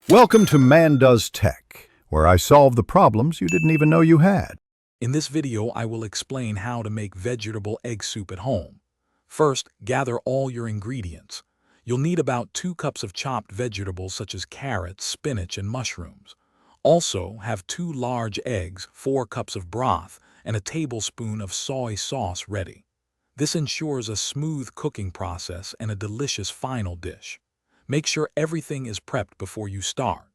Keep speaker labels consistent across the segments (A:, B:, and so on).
A: Welcome to Man Does Tech, where I solve the problems you didn't even know you had.
B: In this video, I will explain how to make vegetable egg soup at home. First, gather all your ingredients. You'll need about 2 cups of chopped vegetables such as carrots, spinach, and mushrooms. Also, have 2 large eggs, 4 cups of broth, and a tablespoon of soy sauce ready. This ensures a smooth cooking process and a delicious final dish. Make sure everything is prepped before you start.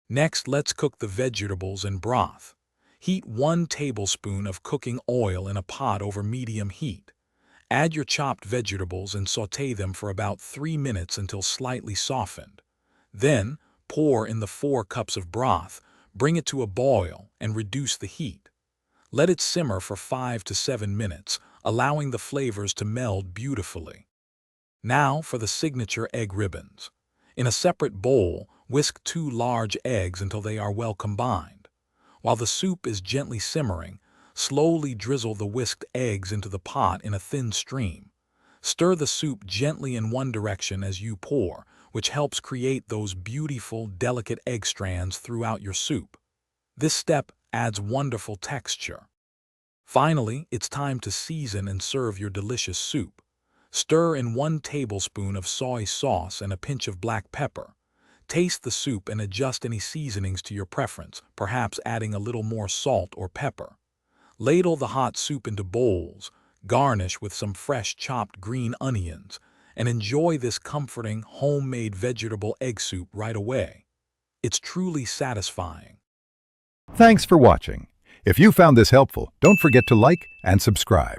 B: Next, let's cook the vegetables and broth. Heat 1 tablespoon of cooking oil in a pot over medium heat. Add your chopped vegetables and sauté them for about 3 minutes until slightly softened. Then, pour in the 4 cups of broth, bring it to a boil, and reduce the heat. Let it simmer for 5 to 7 minutes, allowing the flavors to meld beautifully. Now for the signature egg ribbons. In a separate bowl, whisk 2 large eggs until they are well combined. While the soup is gently simmering, slowly drizzle the whisked eggs into the pot in a thin stream. Stir the soup gently in one direction as you pour, which helps create those beautiful, delicate egg strands throughout your soup. This step adds wonderful texture. Finally, it's time to season and serve your delicious soup. Stir in 1 tablespoon of soy sauce and a pinch of black pepper. Taste the soup and adjust any seasonings to your preference, perhaps adding a little more salt or pepper. Ladle the hot soup into bowls, garnish with some fresh chopped green onions, and enjoy this comforting, homemade vegetable egg soup right away. It's truly satisfying.
A: Thanks for watching. If you found this helpful, don't forget to like and subscribe.